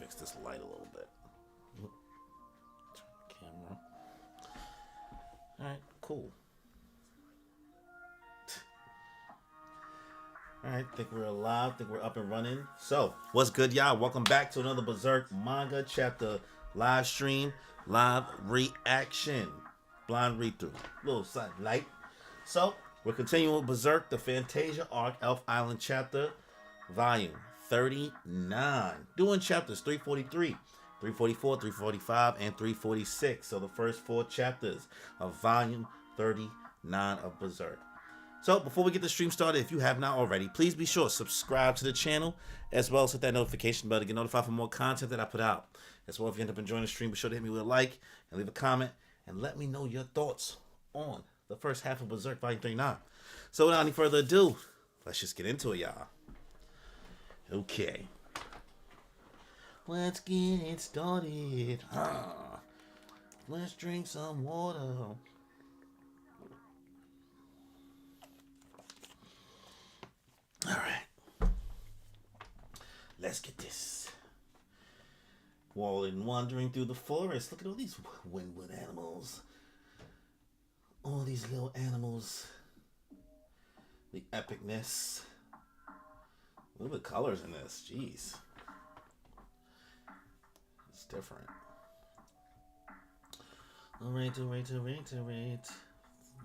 fix this light a little bit. Turn the camera. Alright, cool. Alright, think we're alive, think we're up and running. So, what's good, y'all? Welcome back to another Berserk manga chapter live stream, live reaction, blind read through, little side light. So, we're continuing with Berserk, the Fantasia arc, Elf Island chapter, volume 39. Doing chapters 343, 344, 345, and 346. So, the first 4 chapters of volume 39 of Berserk. So, before we get the stream started, if you have not already, please be sure to subscribe to the channel, as well as hit that notification bell to get notified for more content that I put out. As well, if you end up enjoying the stream, be sure to hit me with a like and leave a comment, and let me know your thoughts on the first half of Berserk Volume 39. So, without any further ado, let's just get into it, y'all. Okay. Let's get it started. Let's drink some water. Alright. Let's get this. Walling, wandering through the forest. Look at all these windwood animals. All these little animals. The epicness. Look at the colors in this. Jeez. It's different. Alright.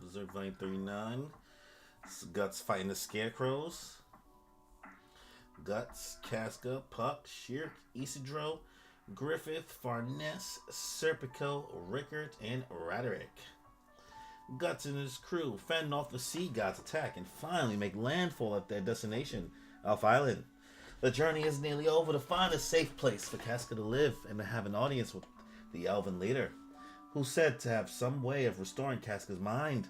Berserk Volume 39. Guts fighting the scarecrows. Guts, Casca, Puck, Shirk, Isidro, Griffith, Farnese, Serpico, Rickard, and Roderick. Guts and his crew fend off the sea god's attack and finally make landfall at their destination, Elf Island. The journey is nearly over to find a safe place for Casca to live and to have an audience with the elven leader, who's said to have some way of restoring Casca's mind.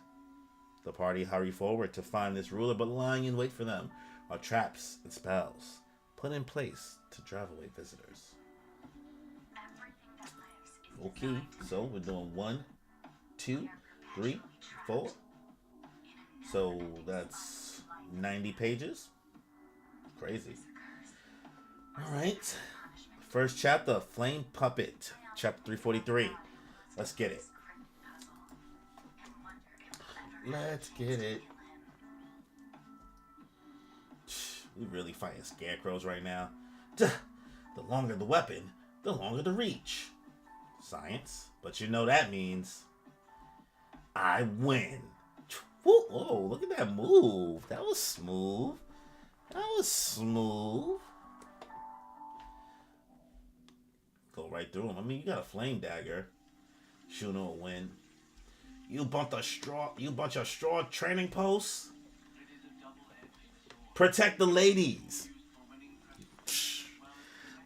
The party hurry forward to find this ruler, but lying in wait for them are traps and spells put in place to drive away visitors. Okay, so we're doing 1, 2, 3, 4. So that's 90 pages. Crazy. Alright. First chapter, Flame Puppet. Chapter 343. Let's get it. Let's get it. We really fighting scarecrows right now. The longer the weapon, the longer the reach. Science. But you know that means I win. Oh, look at that move. That was smooth. That was smooth. Go right through him. I mean, you got a flame dagger. Shooting will win. You bunch of straw training posts. Protect the ladies.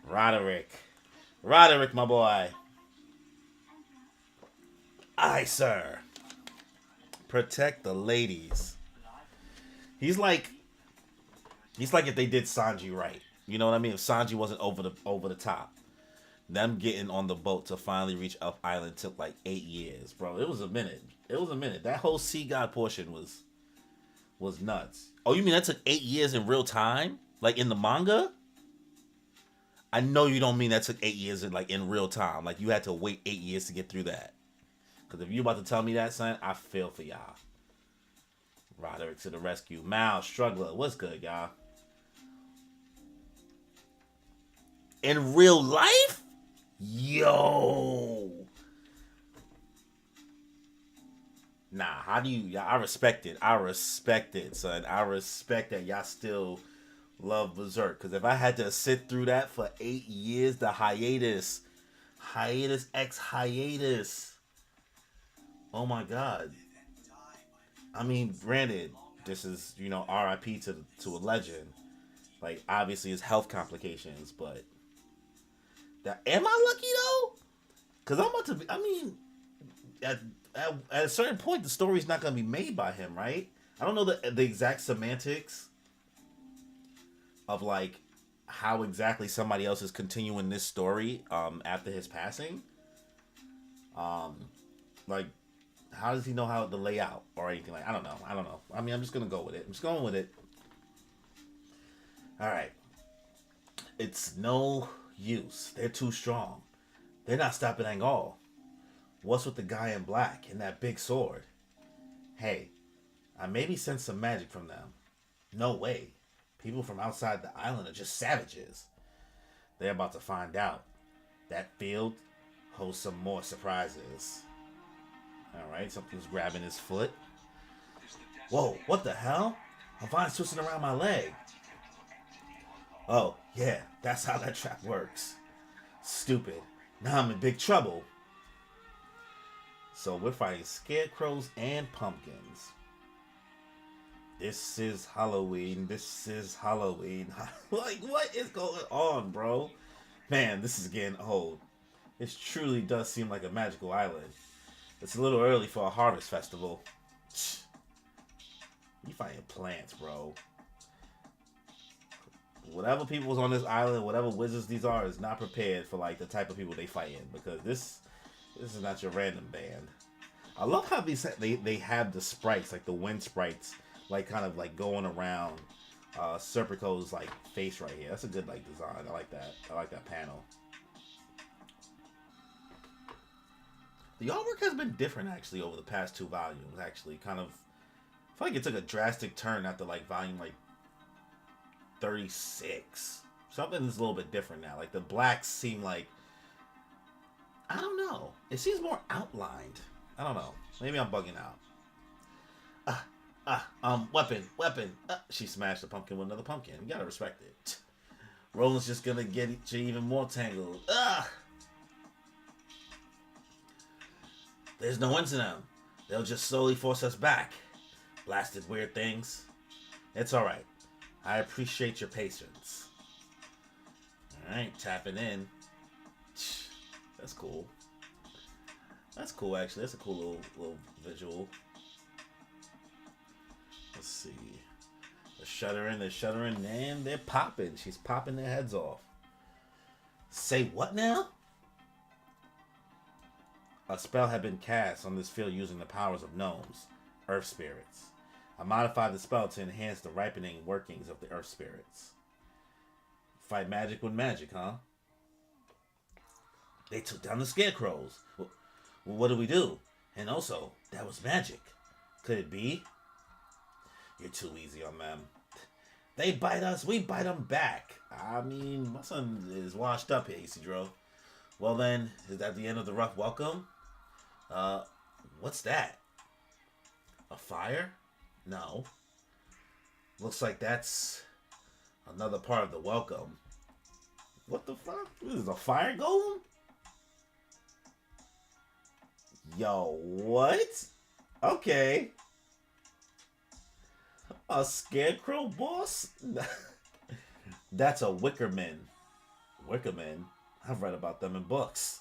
Roderick, my boy. Aye, sir. Protect the ladies. He's like if they did Sanji right. You know what I mean? If Sanji wasn't over the top. Them getting on the boat to finally reach Elf Island took like 8 years, bro. It was a minute. That whole sea god portion was nuts. Oh, you mean that took 8 years in real time? Like in the manga? I know you don't mean that took 8 years in real time. Like you had to wait 8 years to get through that. Because if you about to tell me that, son, I feel for y'all. Roderick to the rescue. Mal, Struggler. What's good, y'all? In real life? Yo. Nah, how do you... I respect it. Son. I respect that y'all still love Berserk. Because if I had to sit through that for 8 years, the hiatus. Oh my God. I mean, granted, this is, RIP to a legend. Like, obviously, it's health complications, but... Am I lucky, though? Because I'm about to be... I mean, at a certain point, the story's not going to be made by him, right? I don't know the exact semantics of, like, how exactly somebody else is continuing this story after his passing. Like, how does he know how to lay out or anything? Like, I don't know. I mean, I'm just going to go with it. I'm just going with it. All right. It's no use. They're too strong. They're not stopping at all. What's with the guy in black and that big sword? Hey, I maybe sense some magic from them. No way. People from outside the island are just savages. They're about to find out. That field holds some more surprises. Alright, something's grabbing his foot. Whoa, what the hell? A vine's twisting around my leg. Oh, yeah, that's how that trap works. Stupid. Now I'm in big trouble. So we're fighting scarecrows and pumpkins. This is Halloween. This is Halloween. Like, what is going on, bro? Man, this is getting old. This truly does seem like a magical island. It's a little early for a harvest festival. You fighting plants, bro. Whatever people's on this island, whatever wizards these are, is not prepared for like the type of people they fight in, because this is not your random band. I love how they have the sprites, like the wind sprites, like kind of like going around Serpico's like face right here. That's a good like design. I like that. I like that panel. The artwork has been different actually over the past 2 volumes. Actually, kind of, I feel like it took a drastic turn after like volume like 36. Something's a little bit different now. Like the blacks seem like, I don't know. It seems more outlined. I don't know. Maybe I'm bugging out. Weapon. She smashed the pumpkin with another pumpkin. You gotta respect it. Roland's just gonna get you even more tangled. There's no end to them. They'll just slowly force us back. Blasted weird things. It's alright. I appreciate your patience. Alright, tapping in. That's cool. That's cool, actually. That's a cool little visual. Let's see. They're shuddering, and they're popping. She's popping their heads off. Say what now? A spell had been cast on this field using the powers of gnomes, earth spirits. I modified the spell to enhance the ripening workings of the earth spirits. Fight magic with magic, huh? They took down the scarecrows. Well, what do we do? And also, that was magic. Could it be? You're too easy on them. They bite us, we bite them back. I mean, my son is washed up here, Isidro. Well then, is that the end of the rough welcome? What's that? A fire? No. Looks like that's another part of the welcome. What the fuck? This is a fire golem? Yo, what? Okay. A scarecrow boss? That's a Wickerman. Wickerman? I've read about them in books.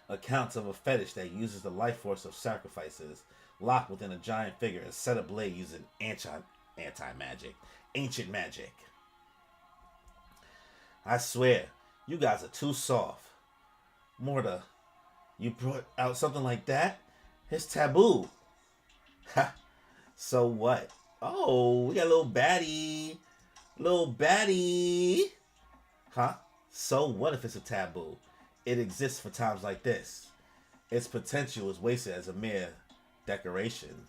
Accounts of a fetish that uses the life force of sacrifices locked within a giant figure and set ablaze using anti-magic. Ancient magic. I swear, you guys are too soft. Morta, you brought out something like that? It's taboo. Ha. So what? Oh, we got a little baddie. Little baddie. Huh? So what if it's a taboo? It exists for times like this. Its potential is wasted as a mere decoration.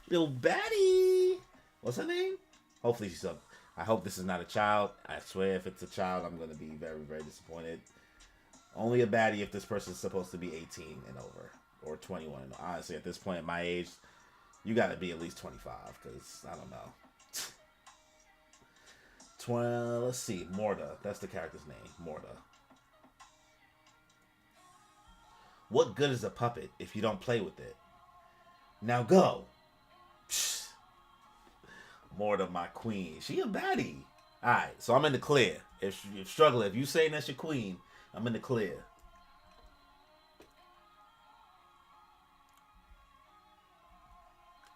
Little baddie. What's her name? Hopefully she's up. I hope this is not a child. I swear if it's a child, I'm going to be very, very disappointed. Only a baddie if this person's supposed to be 18 and over. Or 21. Honestly, at this point at my age, you got to be at least 25. Because, I don't know. Let's see. Morta. That's the character's name. Morta. What good is a puppet if you don't play with it? Now go. Psh. Morta, my queen. She a baddie. Alright, so I'm in the clear. If you're struggling, if you saying that's your queen, I'm in the clear.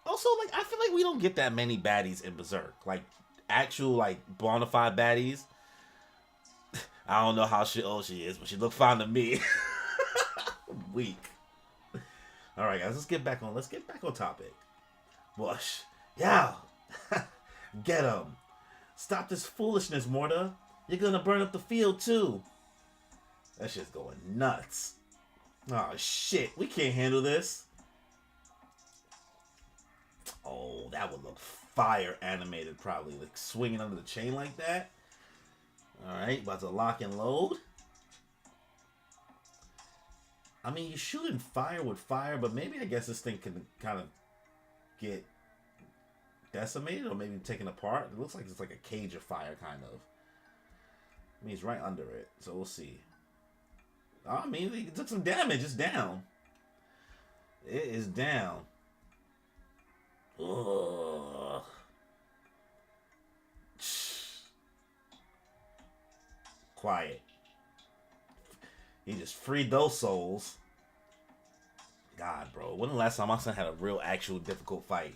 Also, like, I feel like we don't get that many baddies in Berserk. Like, actual, like, bona fide baddies. I don't know how old she is, but she looked fine to me. Weak. Alright, guys, let's get back on topic. Bush. Yeah. Get him. Stop this foolishness, Morta. You're gonna burn up the field too. That shit's going nuts. Oh shit, we can't handle this. Oh, that would look fire animated probably. Like swinging under the chain like that. Alright, about to lock and load. I mean, you're shooting fire with fire, but maybe I guess this thing can kind of get decimated or maybe taken apart. It looks like it's like a cage of fire, kind of. I mean, he's right under it, so we'll see. I mean, it took some damage. It's down. It is down. Ugh. Quiet. He just freed those souls. God, bro. When the last time my son had a real, actual, difficult fight?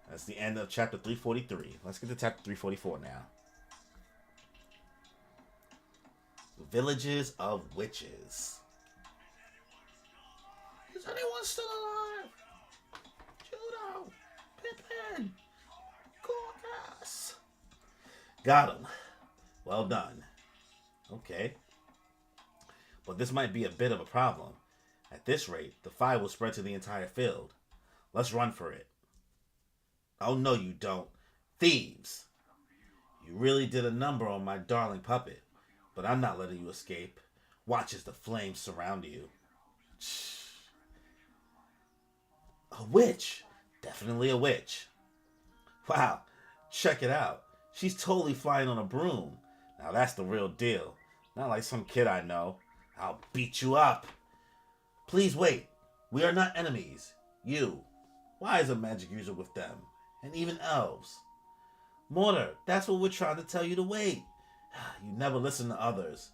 That's the end of chapter 343. Let's get to chapter 344 now. Villages of Witches. Is anyone still alive? Judo, Pippin, Gorgas. Got him. Well done. Okay. But this might be a bit of a problem. At this rate, the fire will spread to the entire field. Let's run for it. Oh, no, you don't. Thieves! You really did a number on my darling puppet, but I'm not letting you escape. Watch as the flames surround you. A witch! Definitely a witch. Wow, check it out. She's totally flying on a broom. Now that's the real deal. Not like some kid I know. I'll beat you up. Please wait. We are not enemies. You. Why is a magic user with them? And even elves. Mortar, that's what we're trying to tell you to wait. You never listen to others.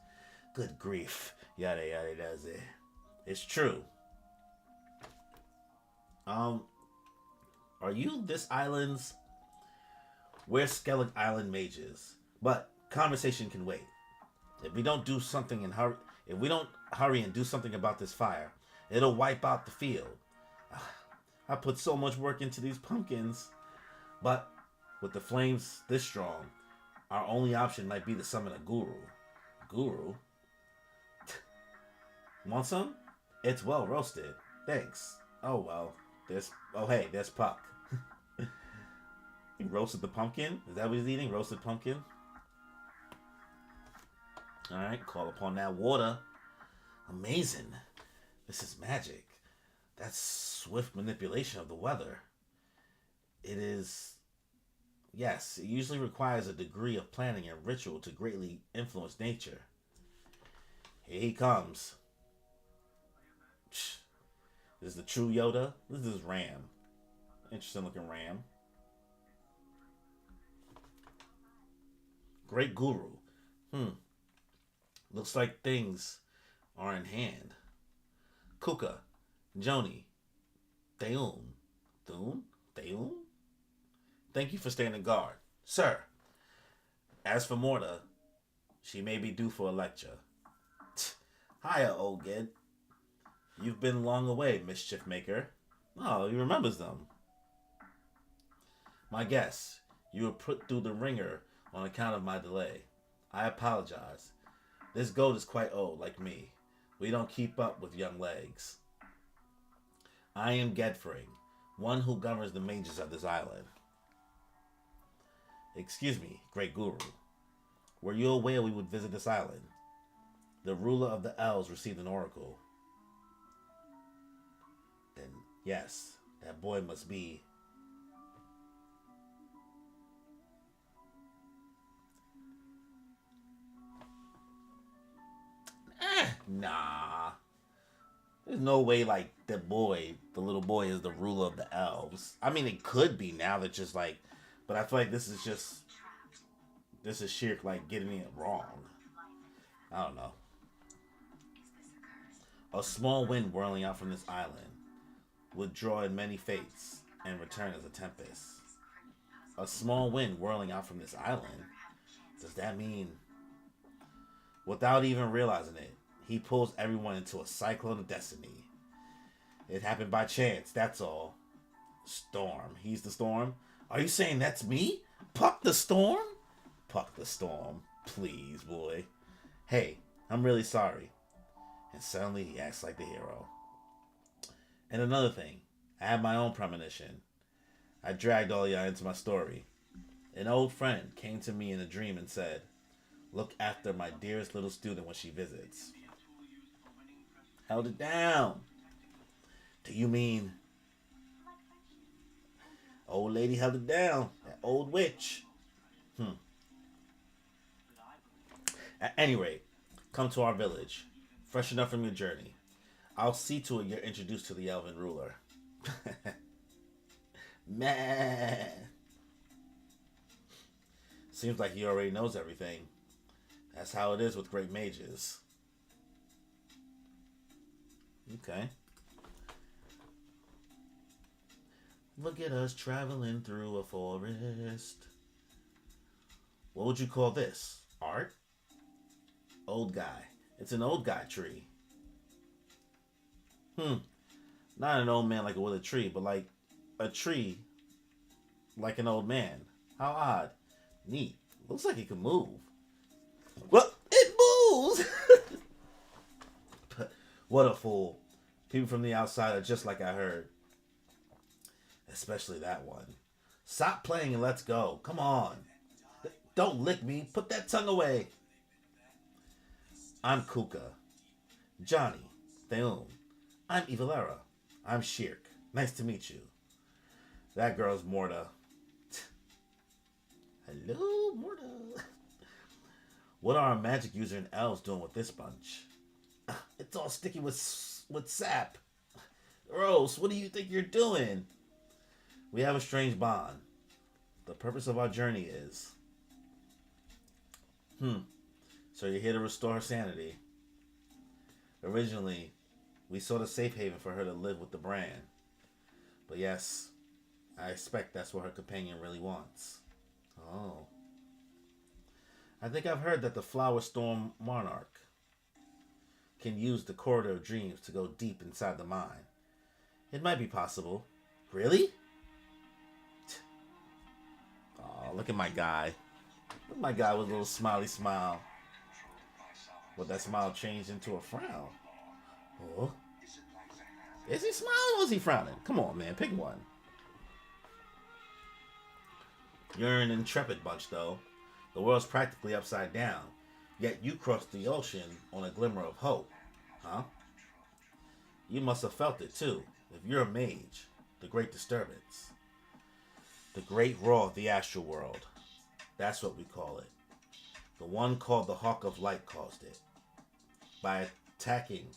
Good grief. Yada yada does it. It's true. Are you this island's... We're Skellig Island mages. But conversation can wait. If we don't hurry and do something about this fire, it'll wipe out the field. I put so much work into these pumpkins. But with the flames this strong, our only option might be to summon a guru. Guru? Want some? It's well roasted. Thanks. Oh well. There's Puck. He roasted the pumpkin? Is that what he's eating? Roasted pumpkin? Alright, call upon that water. Amazing. This is magic. That's swift manipulation of the weather. It is... Yes, it usually requires a degree of planning and ritual to greatly influence nature. Here he comes. This is the true Yoda. This is Ram. Interesting looking Ram. Great guru. Looks like things are in hand. Kuka, Joni, Theun. Theun? Thank you for standing guard. Sir. As for Morta, she may be due for a lecture. Hiya, old gid. You've been long away, mischief maker. Oh, he remembers them. My guess, you were put through the ringer on account of my delay. I apologize. This goat is quite old, like me. We don't keep up with young legs. I am Gedfring, one who governs the mages of this island. Excuse me, great guru. Were you aware we would visit this island? The ruler of the elves received an oracle. Then, yes, that boy must be... Nah. There's no way, like, the little boy is the ruler of the elves. I mean, it could be now that just, like... But I feel like this is sheer, like, getting it wrong. I don't know. A small wind whirling out from this island would draw in many fates and return as a tempest. A small wind whirling out from this island? Does that mean... Without even realizing it, he pulls everyone into a cyclone of destiny. It happened by chance, that's all. Storm. He's the storm? Are you saying that's me? Puck the storm? Puck the storm. Please, boy. Hey, I'm really sorry. And suddenly he acts like the hero. And another thing, I had my own premonition. I dragged all y'all into my story. An old friend came to me in a dream and said, "Look after my dearest little student when she visits." Held it down. Do you mean old lady held it down? That old witch. At any rate, come to our village. Freshen up from your journey. I'll see to it you're introduced to the elven ruler. Man. Seems like he already knows everything. That's how it is with great mages. Okay. Look at us traveling through a forest. What would you call this? Art? Old guy. It's an old guy tree. Not an old man like with a tree, but like a tree like an old man. How odd. Neat. Looks like he can move. Well, it moves! What a fool. People from the outside are just like I heard. Especially that one. Stop playing and let's go. Come on. Don't lick me. Put that tongue away. I'm Kuka. Johnny. Theun. I'm Evalera. I'm Shirk. Nice to meet you. That girl's Morta. Hello, Morta. What are our magic user and elves doing with this bunch? It's all sticky with sap. Gross, what do you think you're doing? We have a strange bond. The purpose of our journey is... So you're here to restore her sanity. Originally, we sought a safe haven for her to live with the brand. But yes, I expect that's what her companion really wants. Oh. I think I've heard that the Flower Storm Monarch can use the Corridor of Dreams to go deep inside the mind. It might be possible. Really? Oh, look at my guy. Look at my guy with a little smiley smile. But that smile changed into a frown. Oh. Is he smiling or is he frowning? Come on, man. Pick one. You're an intrepid bunch, though. The world's practically upside down. Yet you crossed the ocean on a glimmer of hope. Huh? You must have felt it, too. If you're a mage, the Great Disturbance. The Great Roar of the Astral World. That's what we call it. The one called the Hawk of Light caused it. By attacking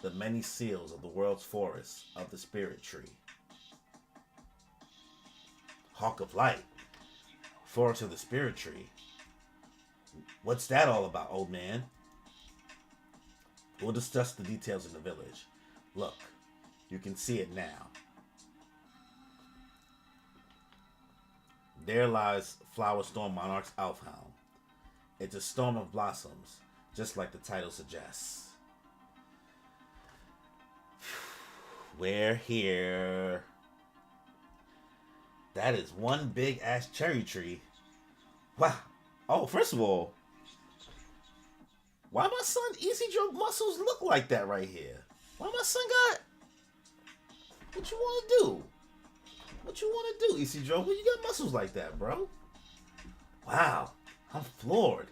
the many seals of the world's forest of the Spirit Tree. Hawk of Light. Forest of the Spirit Tree. What's that all about, old man? We'll discuss the details in the village. Look, you can see it now. There lies Flower Storm Monarch's Elfhound. It's a storm of blossoms, just like the title suggests. We're here. That is one big ass cherry tree. Wow. Oh, first of all, why my son Easy Joe muscles look like that right here? Why my son got... What you want to do? What you want to do, Easy Joe? Well, you got muscles like that, bro. Wow. I'm floored.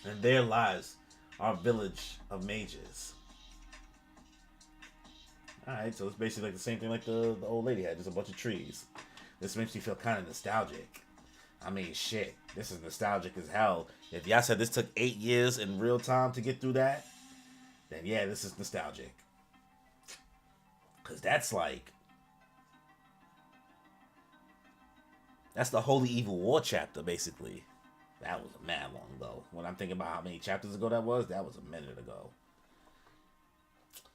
And there lies our village of mages. Alright, so it's basically like the same thing like the old lady had, just a bunch of trees. This makes me feel kind of nostalgic. I mean, shit. This is nostalgic as hell. If y'all said this took 8 years in real time to get through that, then yeah, this is nostalgic. Because that's like... That's the Holy Evil War chapter, basically. That was a mad long ago. When I'm thinking about how many chapters ago that was a minute ago.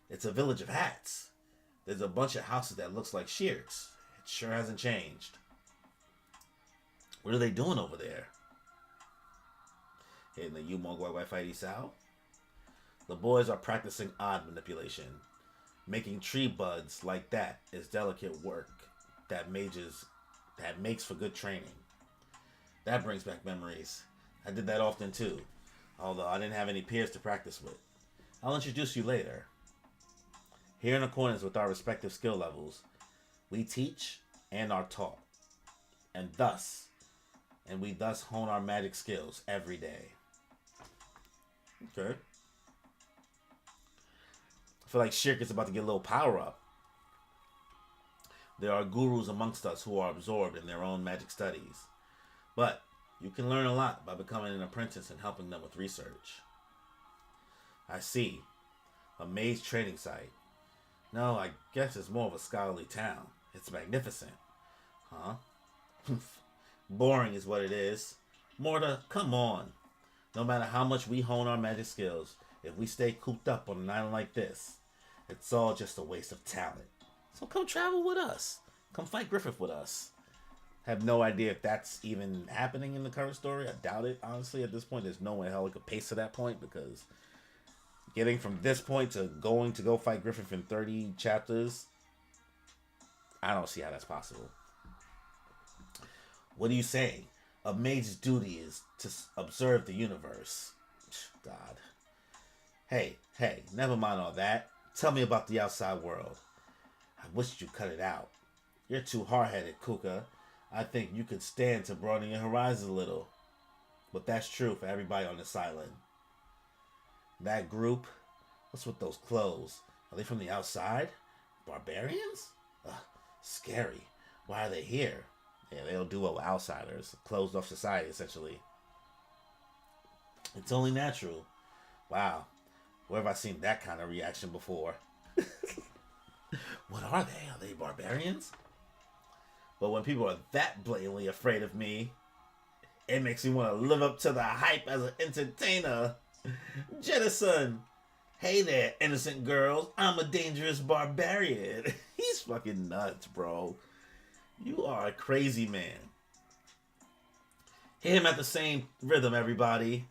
It's a village of hats. There's a bunch of houses that looks like Shirks. It sure hasn't changed. What are they doing over there? Hitting the Yumogwai Wi-Fi Sao? The boys are practicing odd manipulation. Making tree buds like that is delicate work that makes for good training. That brings back memories. I did that often too, although I didn't have any peers to practice with. I'll introduce you later. Here in accordance with our respective skill levels, we teach and are taught, and we thus hone our magic skills every day. Okay. I feel like Shirk is about to get a little power up. There are gurus amongst us who are absorbed in their own magic studies. But you can learn a lot by becoming an apprentice and helping them with research. I see. A maze training site. No, I guess it's more of a scholarly town. It's magnificent. Huh? Boring is what it is. Morta, come on. No matter how much we hone our magic skills, if we stay cooped up on an island like this, it's all just a waste of talent. So come travel with us. Come fight Griffith with us. Have no idea if that's even happening in the current story. I doubt it, honestly. At this point, there's no way hell it could pace to that point, because getting from this point to going to go fight Griffith in 30 chapters, I don't see how that's possible. What are you saying? A mage's duty is to observe the universe. God. Hey, never mind all that. Tell me about the outside world. I wish you'd cut it out. You're too hard-headed, Kuka. I think you could stand to broaden your horizon a little. But that's true for everybody on this island. That group? What's with those clothes? Are they from the outside? Barbarians? Ugh, scary. Why are they here? Yeah, they don't do well with outsiders. Closed off society, essentially. It's only natural. Wow. Where have I seen that kind of reaction before? What are they? Are they barbarians? But when people are that blatantly afraid of me, it makes me want to live up to the hype as an entertainer. Jettison. Hey there, innocent girls. I'm a dangerous barbarian. He's fucking nuts, bro. You are a crazy man. Hit him at the same rhythm, everybody.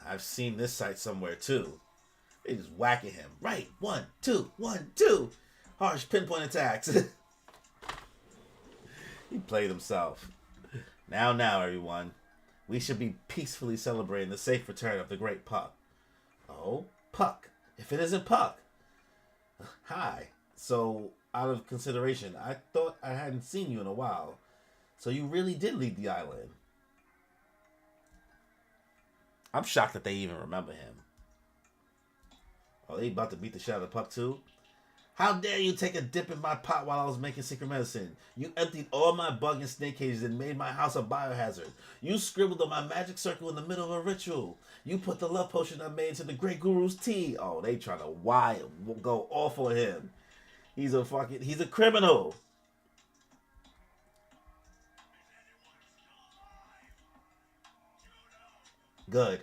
I've seen this sight somewhere, too. They just whacking him. Right. 1, 2, 1, 2. Harsh pinpoint attacks. He played himself. Now, everyone. We should be peacefully celebrating the safe return of the great Puck. Oh, Puck. If it isn't Puck. Hi. So, out of consideration, I thought I hadn't seen you in a while. So you really did leave the island. I'm shocked that they even remember him. Are they about to beat the shit out of Puck too? How dare you take a dip in my pot while I was making secret medicine? You emptied all my bug and snake cages and made my house a biohazard. You scribbled on my magic circle in the middle of a ritual. You put the love potion I made into the great guru's tea. Oh, they trying to go off on him. He's a criminal. Good.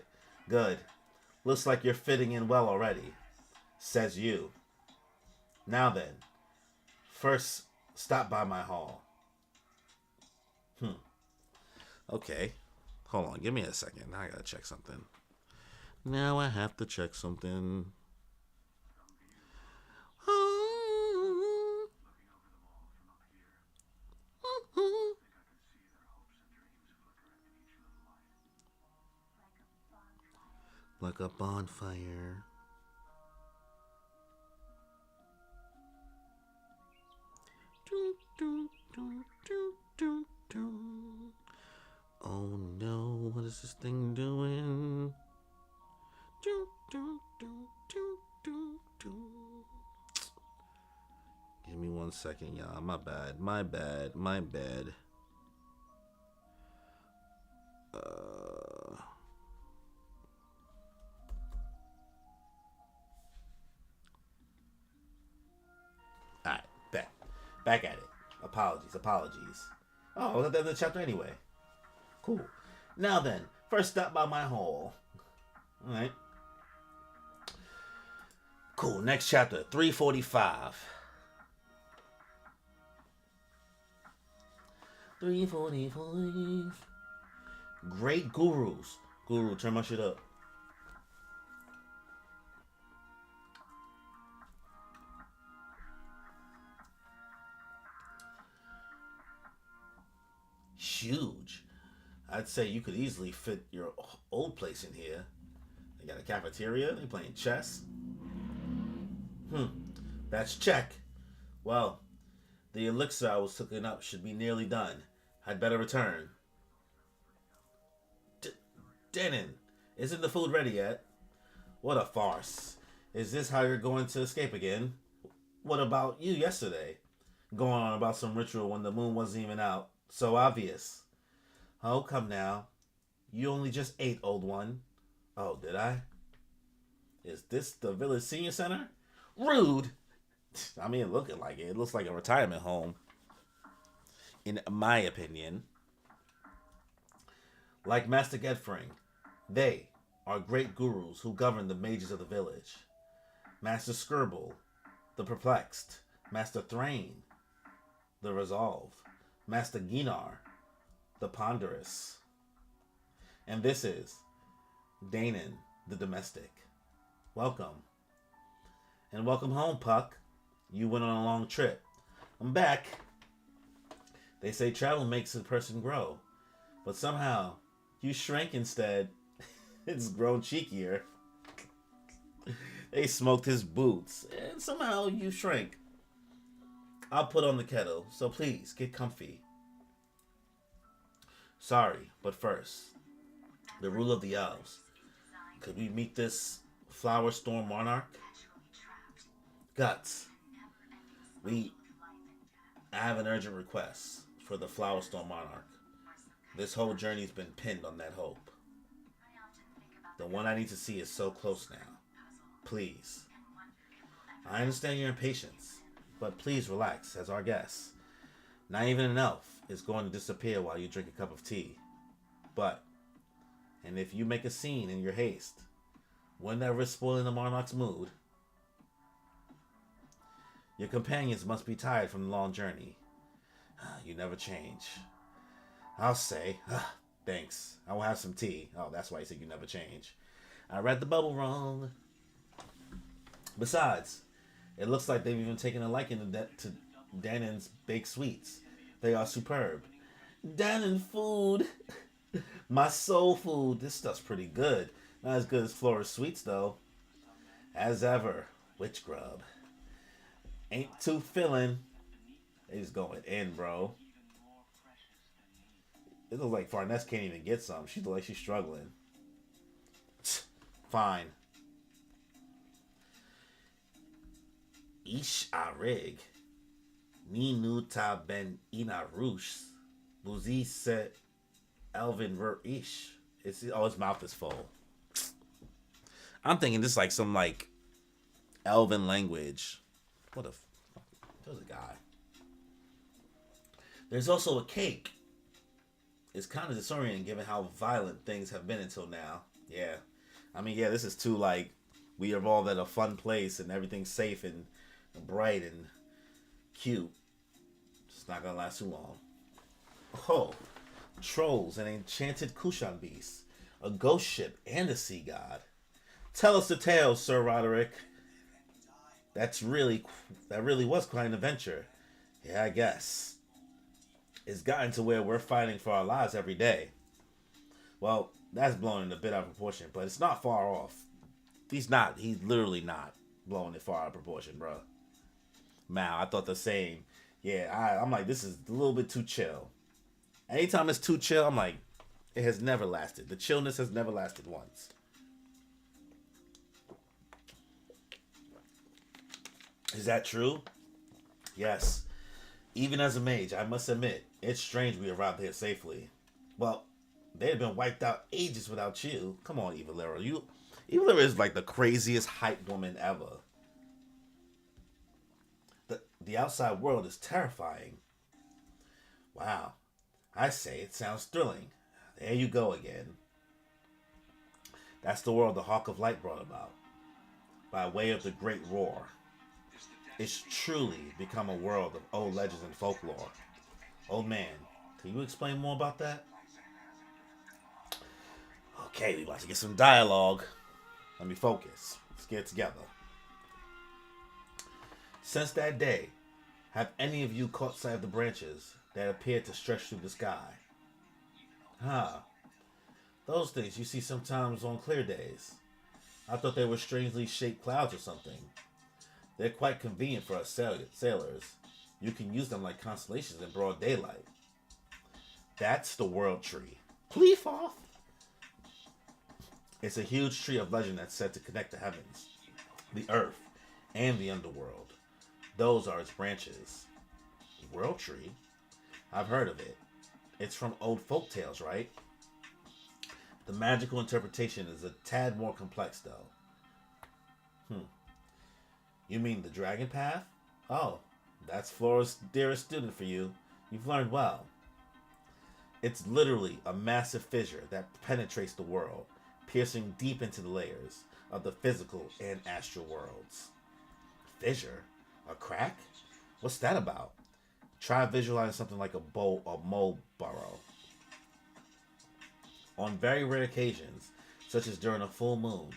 Looks like you're fitting in well already. Says you. Now then, first stop by my hall. Okay. Hold on, give me a second. Now I gotta check something. Now I have to check something. Like a bonfire. Oh no, what is this thing doing? Give me 1 second, y'all. My bad. Alright, back at it. Apologies. Oh, was at the end of the chapter anyway. Cool. Now then, first stop by my hall. Alright. Cool, next chapter, 345. 345. Great gurus. Guru, turn my shit up. Huge. I'd say you could easily fit your old place in here. They got a cafeteria. They playing chess. Hmm. That's check. Well, the elixir I was cooking up should be nearly done. I'd better return. D- Denon, isn't the food ready yet? What a farce. Is this how you're going to escape again? What about you yesterday? Going on about some ritual when the moon wasn't even out. So obvious. Oh, come now. You only just ate, old one. Oh, did I? Is this the village senior center? Rude! I mean, looking like it. It looks like a retirement home, in my opinion. Like Master Gedfring, they are great gurus who govern the mages of the village. Master Skirble, the perplexed. Master Thrain, the resolve. Master Ginar, the ponderous. And this is Danon, the domestic. Welcome. And welcome home, Puck. You went on a long trip. I'm back. They say travel makes a person grow. But somehow, you shrank instead. It's grown cheekier. They smoked his boots. And somehow you shrank. I'll put on the kettle, so please, get comfy. Sorry, but first, the rule of the elves. Could we meet this Flower Storm Monarch? Guts. I have an urgent request for the Flower Storm Monarch. This whole journey's been pinned on that hope. The one I need to see is so close now. Please. I understand your impatience, but please relax as our guest. Not even an elf is going to disappear while you drink a cup of tea. But, and if you make a scene in your haste, wouldn't that risk spoiling the monarch's mood? Your companions must be tired from the long journey. You never change. I'll say, thanks. I will have some tea. Oh, that's why you said you never change. I read the bubble wrong. Besides, it looks like they've even taken a liking to Danon's baked sweets. They are superb. Danon food. My soul food. This stuff's pretty good. Not as good as Flora's sweets, though. As ever, witch grub. Ain't too filling. He's going in, bro. It looks like Farness can't even get some. She looks like she's struggling. Fine. Ish arig. Ni nu ta ben ina rush. Buzi set Elvin ver ish. His mouth is full. I'm thinking this is like some like Elven language. What a fuck. There's a guy. There's also a cake. It's kind of disorienting given how violent things have been until now. Yeah. I mean, yeah, this is too like we evolved at a fun place and everything's safe and bright and cute. It's not gonna last too long. Oh, trolls, an enchanted Kushan beast, a ghost ship, and a sea god. Tell us the tale, Sir Roderick. That really was quite an adventure. Yeah, I guess. It's gotten to where we're fighting for our lives every day. Well, that's blowing it a bit out of proportion, but it's not far off. He's literally not blowing it far out of proportion, bro. Mal, I thought the same. Yeah, I'm like, this is a little bit too chill. Anytime it's too chill, I'm like, it has never lasted. The chillness has never lasted once. Is that true? Yes. Even as a mage, I must admit, it's strange we arrived here safely. Well, they'd have been wiped out ages without you. Come on, Evalera. Evalera is like the craziest hype woman ever. The outside world is terrifying. Wow. I say it sounds thrilling. There you go again. That's the world the Hawk of Light brought about. By way of the Great Roar. It's truly become a world of old legends and folklore. Old man, can you explain more about that? Okay, we about to get some dialogue. Let me focus. Let's get it together. Since that day, have any of you caught sight of the branches that appeared to stretch through the sky? Huh. Those things you see sometimes on clear days. I thought they were strangely shaped clouds or something. They're quite convenient for us sailors. You can use them like constellations in broad daylight. That's the world tree. Please off. It's a huge tree of legend that's said to connect the heavens, the earth, and the underworld. Those are its branches. World tree? I've heard of it. It's from old folk tales, right? The magical interpretation is a tad more complex, though. Hmm. You mean the dragon path? Oh, that's Flora's dearest student for you. You've learned well. It's literally a massive fissure that penetrates the world, piercing deep into the layers of the physical and astral worlds. Fissure? A crack? What's that about? Try visualizing something like a mole burrow. On very rare occasions, such as during a full moon,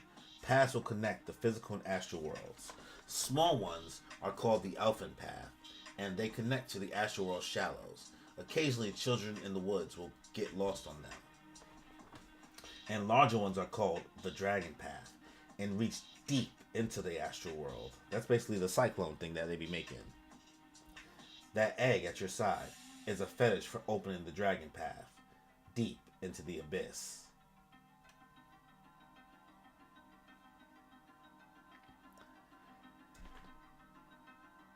paths will connect the physical and astral worlds. Small ones are called the elfin path, and they connect to the astral world shallows. Occasionally, children in the woods will get lost on them. And larger ones are called the dragon path, and reach deep into the astral world. That's basically the cyclone thing that they be making. That egg at your side is a fetish for opening the dragon path deep into the abyss.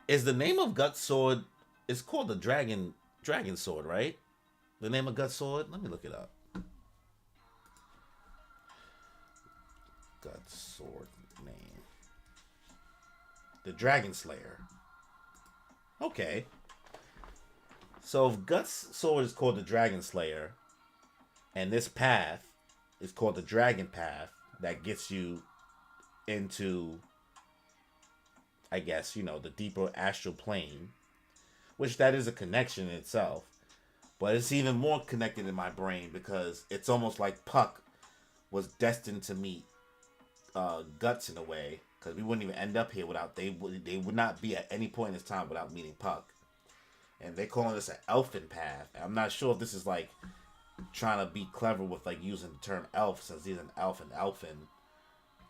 Is the name of Gut Sword? It's called the Dragon Sword, right? The name of Gut Sword. Let me look it up. Gut Sword name. The Dragon Slayer. Okay. So if Gut's sword is called the Dragon Slayer, and this path is called the Dragon Path that gets you into, I guess, the deeper astral plane, which that is a connection in itself. But it's even more connected in my brain because it's almost like Puck was destined to meet Guts in a way, because we wouldn't even end up here without they would not be at any point in this time without meeting Puck. And they're calling this an elfin path. And I'm not sure if this is like trying to be clever with like using the term elf, since he's an elf and elfin.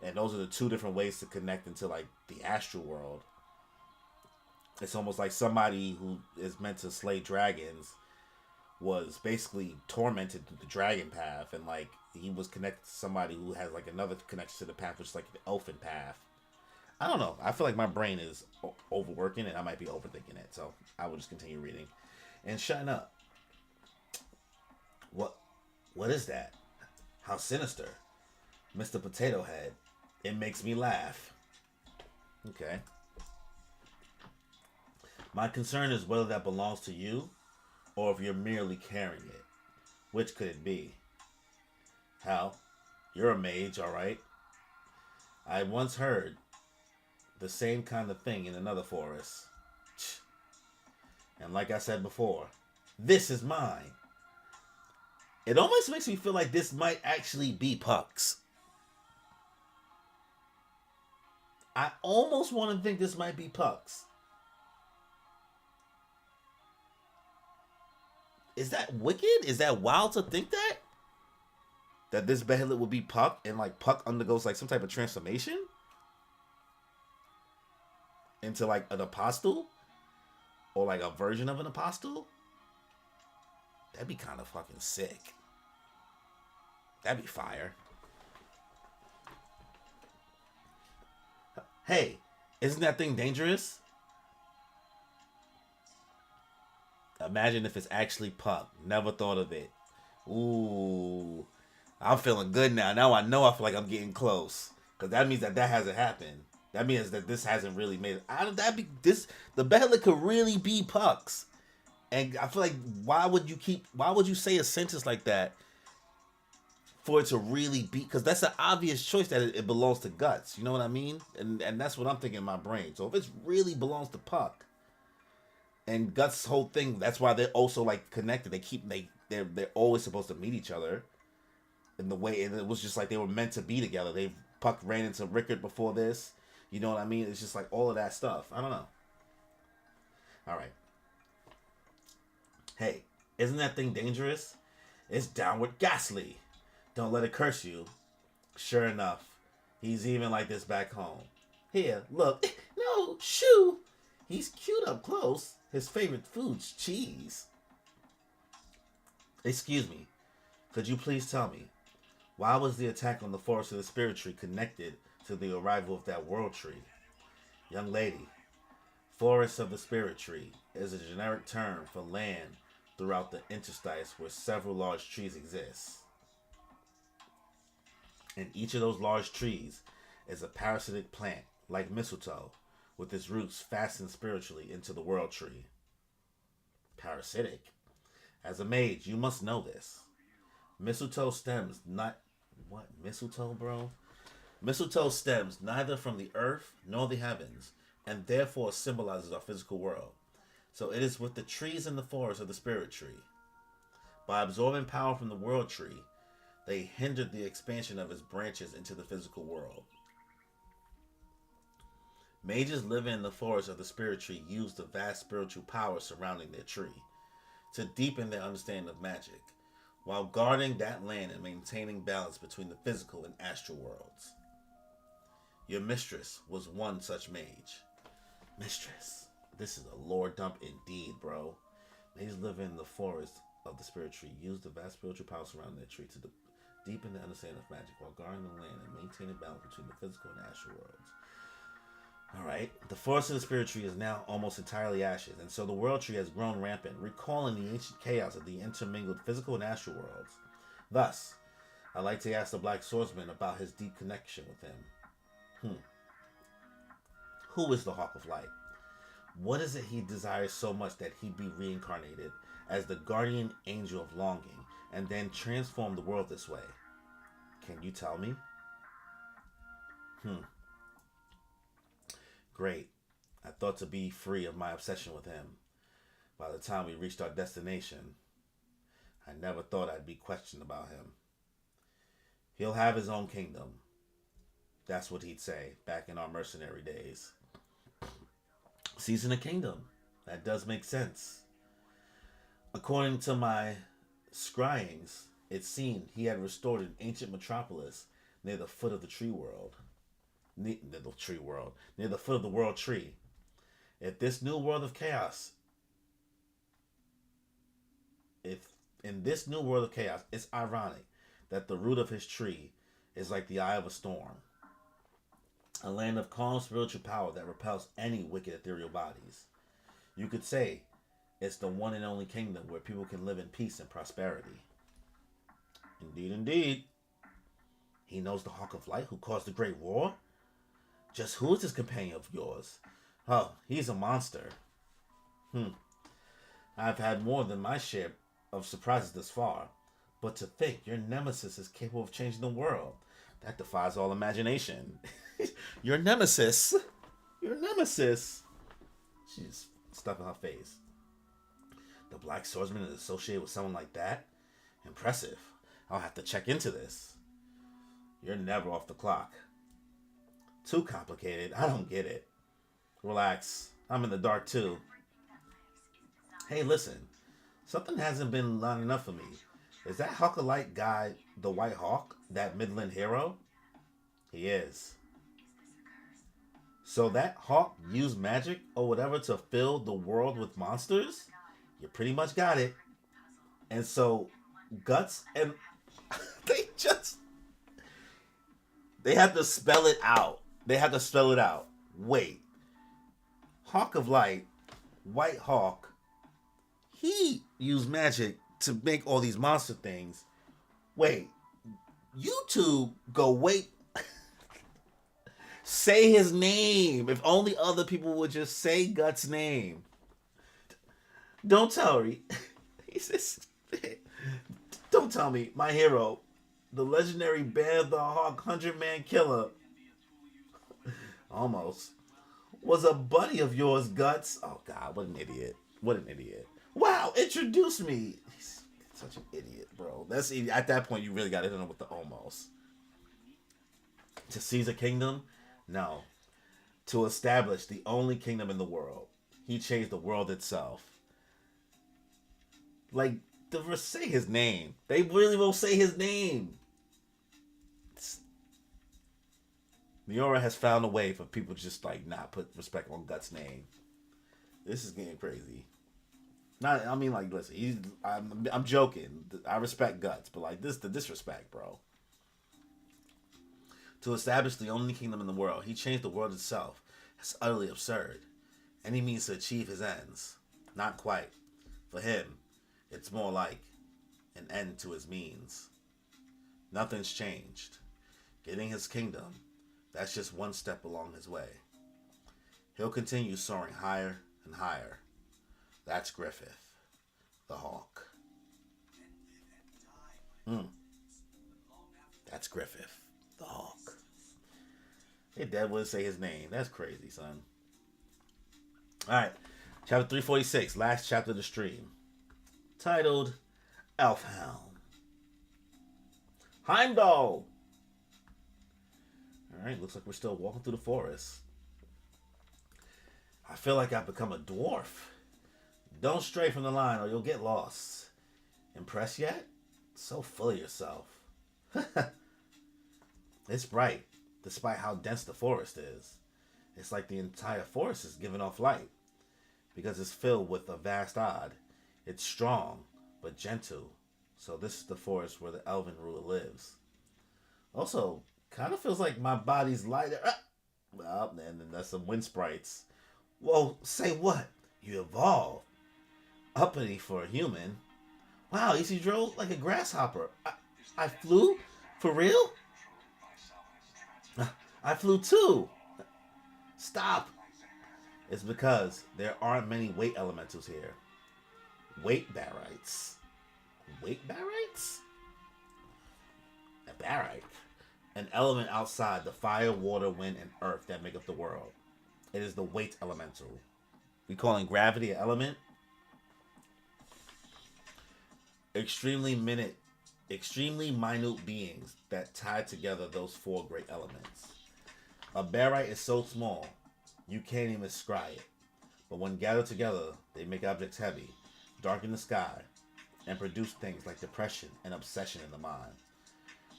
And those are the two different ways to connect into like the astral world. It's almost like somebody who is meant to slay dragons was basically tormented through the dragon path, and like he was connected to somebody who has like another connection to the path, which is like the elfin path. I don't know. I feel like my brain is overworking it. I might be overthinking it, so I will just continue reading. And shutting up. What is that? How sinister, Mr. Potato Head. It makes me laugh. Okay. My concern is whether that belongs to you, or if you're merely carrying it. Which could it be? Hell, you're a mage, alright? I once heard the same kind of thing in another forest. And like I said before, this is mine. It almost makes me feel like this might actually be Puck's. I almost want to think this might be Puck's. Is that wicked? Is that wild to think that? That this behelit would be Puck, and like Puck undergoes like some type of transformation into like an apostle? Or like a version of an apostle? That'd be kind of fucking sick. That'd be fire. Hey, isn't that thing dangerous? Imagine if it's actually Puck. Never thought of it. Ooh. I'm feeling good now. Now I know I feel like I'm getting close. Because that means that hasn't happened. That means that this hasn't really made it. The Behelit could really be Puck's. And I feel like why would you say a sentence like that for it to really be, because that's an obvious choice that it belongs to Guts. You know what I mean? And that's what I'm thinking in my brain. So if it really belongs to Puck, and Guts' whole thing, that's why they're also like connected. They're always supposed to meet each other in the way, and it was just like they were meant to be together. Puck ran into Rickard before this. You know what I mean? It's just like all of that stuff. I don't know. All right. Hey, isn't that thing dangerous? It's downward ghastly. Don't let it curse you. Sure enough, he's even like this back home. Here, look. No, shoo. He's cute up close. His favorite food's cheese. Excuse me. Could you please tell me, why was the attack on the forest of the spirit tree connected to the arrival of that world tree? Young lady, forest of the spirit tree is a generic term for land throughout the interstices where several large trees exist. And each of those large trees is a parasitic plant, like mistletoe, with its roots fastened spiritually into the world tree. Parasitic? As a mage, you must know this. Mistletoe stems not... What? Mistletoe, bro? Mistletoe stems neither from the earth nor the heavens, and therefore symbolizes our physical world. So it is with the trees in the forest of the spirit tree. By absorbing power from the world tree, they hindered the expansion of its branches into the physical world. Mages living in the forest of the spirit tree use the vast spiritual power surrounding their tree to deepen their understanding of magic, while guarding that land and maintaining balance between the physical and astral worlds. Your mistress was one such mage. Mistress. This is a lore dump indeed, bro. Mages living in the forest of the spirit tree use the vast spiritual power surrounding their tree to deepen the understanding of magic while guarding the land and maintaining balance between the physical and astral worlds. Alright, the forest of the spirit tree is now almost entirely ashes, and so the world tree has grown rampant, recalling the ancient chaos of the intermingled physical and astral worlds. Thus, I'd like to ask the Black Swordsman about his deep connection with him. Who is the Hawk of Light? What is it he desires so much that he be reincarnated as the guardian angel of longing, and then transform the world this way? Can you tell me? Great. I thought to be free of my obsession with him. By the time we reached our destination, I never thought I'd be questioned about him. He'll have his own kingdom. That's what he'd say back in our mercenary days. Season a kingdom. That does make sense. According to my scryings, it seemed he had restored an ancient metropolis near the foot of the tree world. Near the foot of the world tree. If this new world of chaos, it's ironic that the root of his tree is like the eye of a storm. A land of calm spiritual power that repels any wicked ethereal bodies. You could say it's the one and only kingdom where people can live in peace and prosperity. Indeed, indeed. He knows the Hawk of Light who caused the Great War? Just who is this companion of yours? Oh, he's a monster. I've had more than my share of surprises thus far. But to think your nemesis is capable of changing the world, that defies all imagination. Your nemesis? Your nemesis? She's stuffing her face. The Black Swordsman is associated with someone like that? Impressive. I'll have to check into this. You're never off the clock. Too complicated. I don't get it. Relax. I'm in the dark too. Hey, listen. Something hasn't been lining up for me. Is that Hawk of Light guy the White Hawk? That Midland hero? He is. So that Hawk used magic or whatever to fill the world with monsters? You pretty much got it. And so Guts and they have to spell it out. Wait. Hawk of Light, White Hawk, he used magic to make all these monster things. Wait. You two go wait. Say his name. If only other people would just say Guts' name. Don't tell me. Don't tell me my hero, the legendary Bear the Hawk 100-man killer, almost, was a buddy of yours, Guts. Oh, God, what an idiot. Wow, introduce me. He's such an idiot, bro. At that point, you really got to hit him with the almost. To seize a kingdom? No. To establish the only kingdom in the world. He changed the world itself. Like, to say his name. They really won't say his name. Miura has found a way for people to just like not put respect on Guts' name. This is getting crazy. Not, I mean, like, listen, I'm joking. I respect Guts, but like the disrespect, bro. To establish the only kingdom in the world, he changed the world itself. That's utterly absurd. And he means to achieve his ends. Not quite. For him, it's more like an end to his means. Nothing's changed. Getting his kingdom, that's just one step along his way. He'll continue soaring higher and higher. That's Griffith, the Hawk. That's Griffith, the Hawk. Hey, Dad wouldn't say his name. That's crazy, son. Alright, chapter 346, last chapter of the stream. Titled, Elfhelm. Heimdall! Alright, looks like we're still walking through the forest. I feel like I've become a dwarf. Don't stray from the line or you'll get lost. Impressed yet? So full of yourself. It's bright, despite how dense the forest is. It's like the entire forest is giving off light, because it's filled with a vast odd. It's strong, but gentle. So this is the forest where the elven ruler lives. Also, kind of feels like my body's lighter. Well, and then there's some wind sprites. Whoa, say what? You evolved. Uppity for a human. Wow, you drove like a grasshopper. I flew? For real? I flew too. Stop. It's because there aren't many weight elementals here. Weight barites. Weight barites? A barite. An element outside the fire, water, wind, and earth that make up the world. It is the weight elemental. We calling gravity an element? Extremely minute beings that tie together those four great elements. A barite is so small, you can't even scry it. But when gathered together, they make objects heavy, darken the sky, and produce things like depression and obsession in the mind.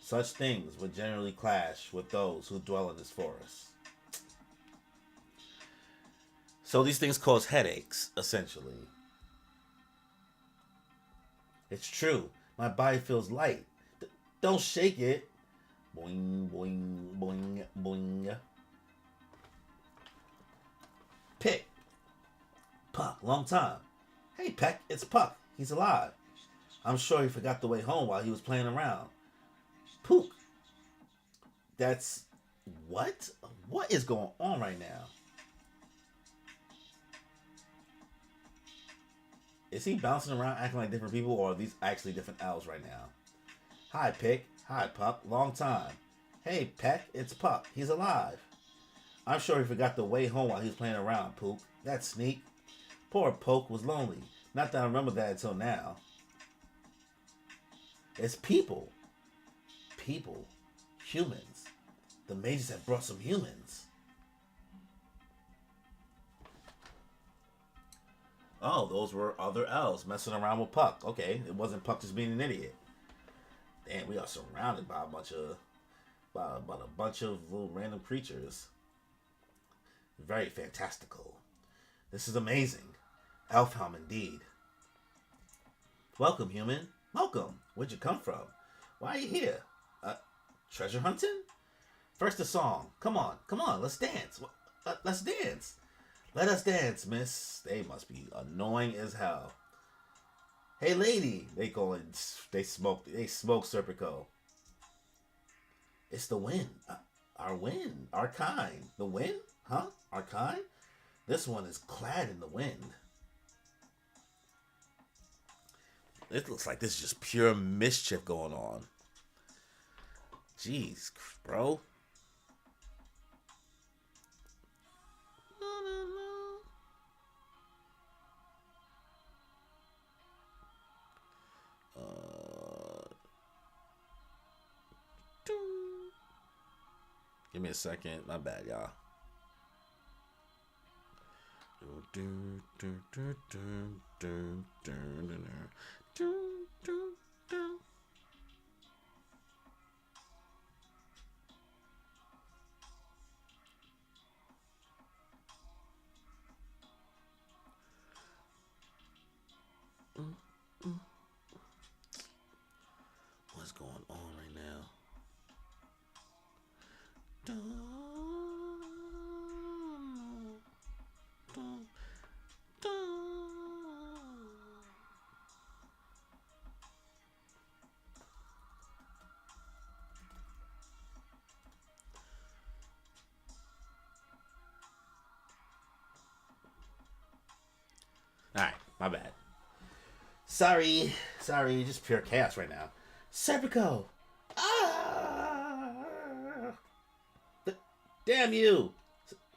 Such things would generally clash with those who dwell in this forest. So these things cause headaches, essentially. It's true. My body feels light. Don't shake it. Boing, boing, boing, boing. Pick. Puck, long time. Hey, Peck, it's Puck. He's alive. I'm sure he forgot the way home while he was playing around. Pook. That's... What? What is going on right now? Is he bouncing around acting like different people, or are these actually different elves right now? Hi, Pick. Hi, Puck. Long time. Hey, Peck. It's Puck. He's alive. I'm sure he forgot the way home while he was playing around, Pook. That sneak. Poor Poke was lonely. Not that I remember that until now. It's people. People. Humans. The mages have brought some humans. Oh, those were other elves messing around with Puck. Okay, it wasn't Puck just being an idiot. Damn, we are surrounded by a bunch of little random creatures. Very fantastical. This is amazing. Elfhelm indeed. Welcome, human. Welcome. Where'd you come from? Why are you here? Treasure hunting? First a song. Come on, let's dance. Let's dance. Let us dance, miss. They must be annoying as hell. Hey, lady. They smoke Serpico. It's the wind. Our wind. Our kind. The wind? Huh? Our kind? This one is clad in the wind. It looks like this is just pure mischief going on. Jeez, bro. Give me a second. My bad, y'all. My bad. Sorry. Sorry, just pure chaos right now. Serpico! Ah! Damn you!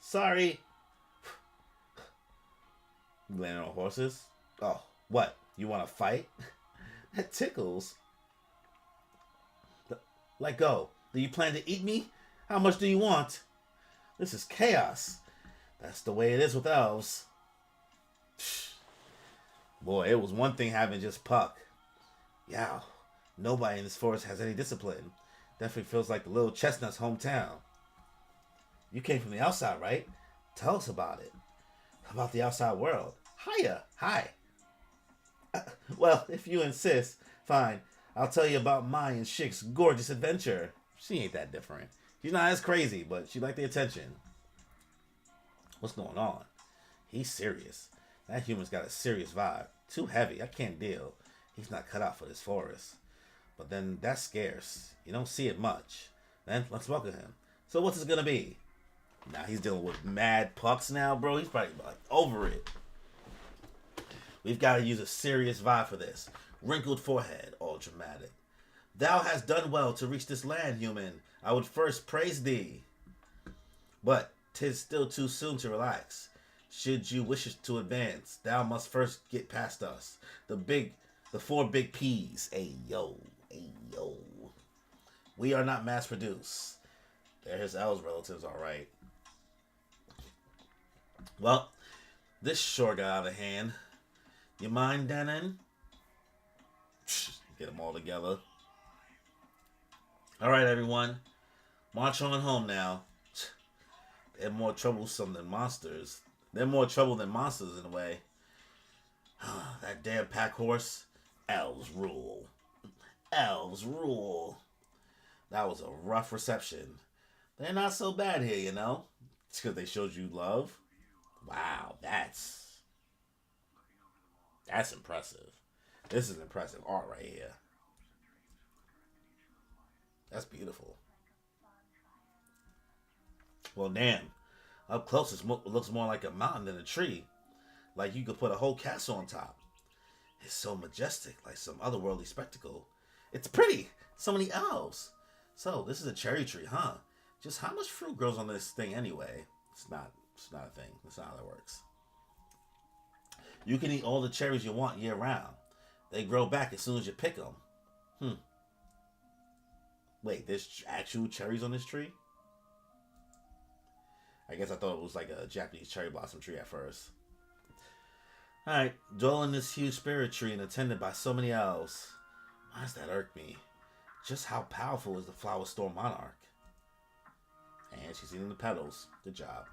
Sorry. You landing on horses? Oh, what? You want to fight? That tickles. Let go. Do you plan to eat me? How much do you want? This is chaos. That's the way it is with elves. Boy, it was one thing having just Puck. Yeah, nobody in this forest has any discipline. Definitely feels like the little chestnut's hometown. You came from the outside, right? Tell us about it. About the outside world. Hiya. Hi. Well, if you insist, fine. I'll tell you about Mai and Shik's gorgeous adventure. She ain't that different. She's not as crazy, but she liked the attention. What's going on? He's serious. That human's got a serious vibe. Too heavy. I can't deal. He's not cut out for this forest. But then that's scarce. You don't see it much. Then let's welcome him. So what's this gonna be? Now he's dealing with mad pucks now, bro. He's probably like over it. We've got to use a serious vibe for this. Wrinkled forehead, all dramatic. Thou hast done well to reach this land, human. I would first praise thee. But 'tis still too soon to relax. Should you wish to advance, thou must first get past us. The four big P's. Ayo. We are not mass produced. They're his L's relatives, alright. Well, this sure got out of hand. You mind, Danon? Get them all together. Alright, everyone. March on home now. They're more troublesome than monsters. They're more trouble than monsters in a way. That damn pack horse. Elves rule. Elves rule. That was a rough reception. They're not so bad here, you know. It's because they showed you love. Wow, that's impressive. This is impressive art right here. That's beautiful. Well, damn. Up close, it looks more like a mountain than a tree. Like you could put a whole castle on top. It's so majestic, like some otherworldly spectacle. It's pretty. So many elves. So, this is a cherry tree, huh? Just how much fruit grows on this thing anyway? It's not a thing. That's not how that works. You can eat all the cherries you want year round. They grow back as soon as you pick them. Wait, there's actual cherries on this tree? I guess I thought it was like a Japanese cherry blossom tree at first. Alright, dwell in this huge spirit tree and attended by so many elves. Why does that irk me? Just how powerful is the Flower Storm Monarch? And she's eating the petals. Good job.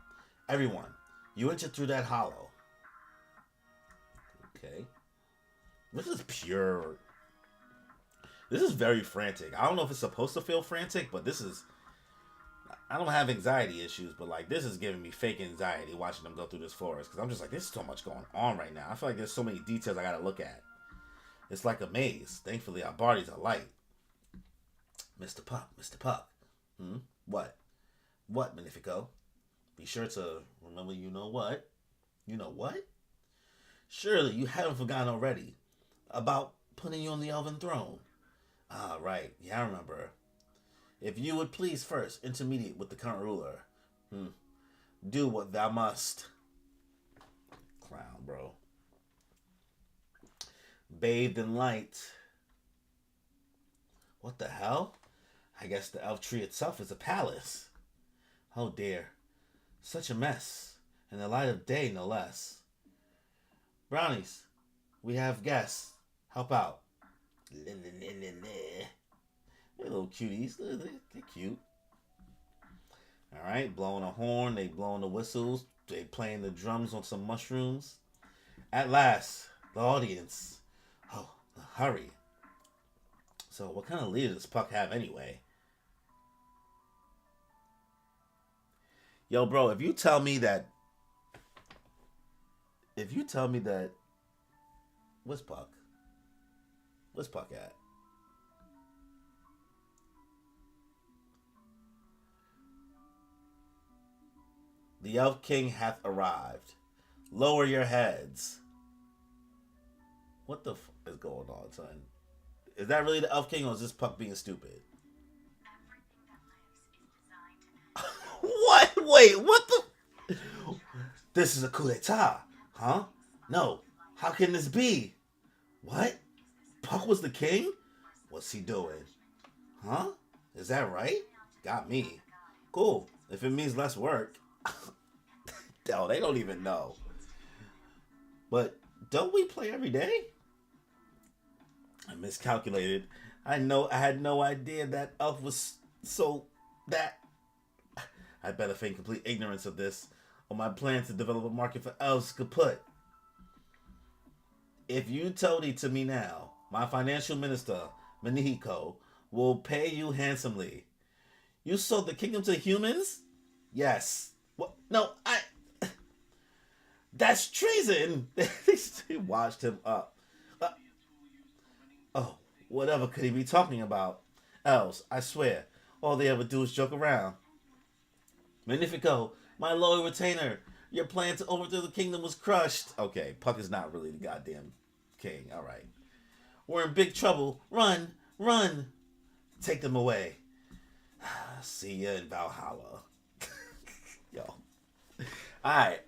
Everyone, you enter through that hollow. Okay. This is pure. This is very frantic. I don't know if it's supposed to feel frantic, but this is. I don't have anxiety issues, but like this is giving me fake anxiety watching them go through this forest because I'm just like, there's so much going on right now. I feel like there's so many details I gotta look at. It's like a maze. Thankfully, our bodies are light. Mr. Puck, Mr. Puck. What? What, Magnifico? Be sure to remember you know what? You know what? Surely you haven't forgotten already about putting you on the elven throne. Ah, right. Yeah, I remember. If you would please first intermediate with the current ruler. Do what thou must. Clown, bro. Bathed in light. What the hell? I guess the elf tree itself is a palace. Oh dear. Such a mess. In the light of day, no less. Brownies, we have guests. Help out. They're little cuties. They're cute. Alright, blowing a horn. They blowing the whistles. They playing the drums on some mushrooms. At last, the audience. Oh, hurry. So, what kind of leader does Puck have anyway? Yo, bro, if you tell me that... Where's Puck? Where's Puck at? The Elf King hath arrived. Lower your heads. What the is going on, son? Is that really the Elf King, or is this Puck being stupid? What? Wait, what the? This is a coup d'etat, huh? No. How can this be? What? Puck was the king? What's he doing? Huh? Is that right? Got me. Cool. If it means less work. Hell, they don't even know. But don't we play every day? I miscalculated. I had no idea that elf was so that I better feign complete ignorance of this, or my plan to develop a market for elves kaput. If you told it to me now, my financial minister, Manihiko, will pay you handsomely. You sold the kingdom to humans? Yes. What? No, that's treason! They washed him up. Oh, whatever could he be talking about? Elves, I swear, all they ever do is joke around. Magnifico, my loyal retainer, your plan to overthrow the kingdom was crushed. Okay, Puck is not really the goddamn king. All right. We're in big trouble. Run, run. Take them away. See ya in Valhalla. Yo. Alright.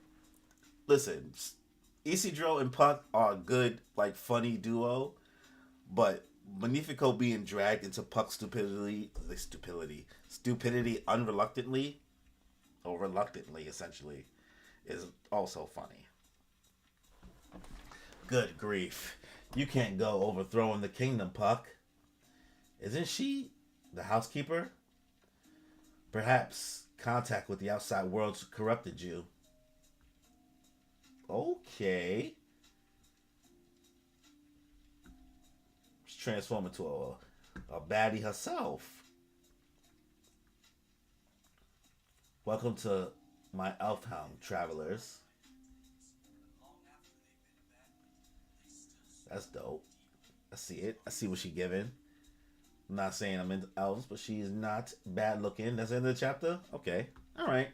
Listen, Isidro and Puck are a good, like, funny duo. But Magnifico being dragged into Puck's stupidity unreluctantly, or reluctantly, essentially, is also funny. Good grief. You can't go overthrowing the kingdom, Puck. Isn't she the housekeeper? Perhaps contact with the outside world corrupted you. Okay. She's transformed into a baddie herself. Welcome to my Elfhelm, travelers. That's dope. I see it. I see what she's giving. I'm not saying I'm into elves, but she's not bad looking. That's the end of the chapter? Okay. Alright.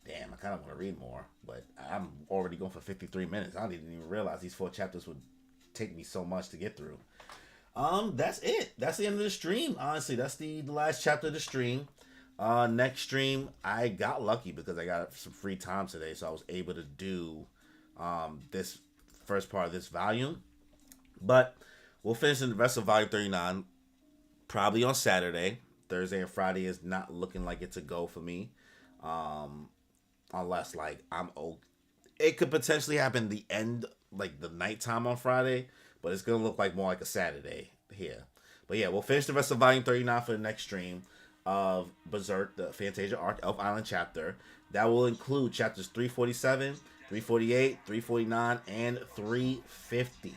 Damn, I kind of want to read more, but I'm already going for 53 minutes. I didn't even realize these 4 chapters would take me so much to get through. That's it. That's the end of the stream. Honestly, that's the last chapter of the stream. Next stream, I got lucky because I got some free time today, so I was able to do this first part of this volume. But we'll finish in the rest of volume 39 probably on Saturday. Thursday and Friday is not looking like it's a go for me. Unless, like, it could potentially happen the end, like, the nighttime on Friday, but it's going to look like more like a Saturday here. But yeah, we'll finish the rest of volume 39 for the next stream of Berserk, the Fantasia Arc Elf Island chapter. That will include chapters 347, 348, 349, and 350.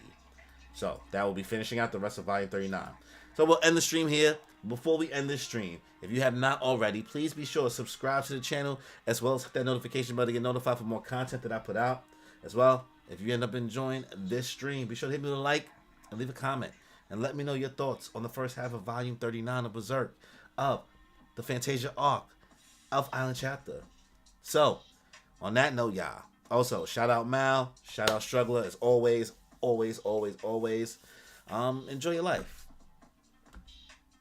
So that will be finishing out the rest of volume 39. So we'll end the stream here. Before we end this stream, if you have not already, please be sure to subscribe to the channel, as well as hit that notification bell to get notified for more content that I put out. As well, if you end up enjoying this stream, be sure to hit me with a like and leave a comment. And let me know your thoughts on the first half of volume 39 of Berserk of the Fantasia Arc Elf Island chapter. So, on that note, y'all. Also, shout out Mal, shout out Struggler, as always, always. Enjoy your life.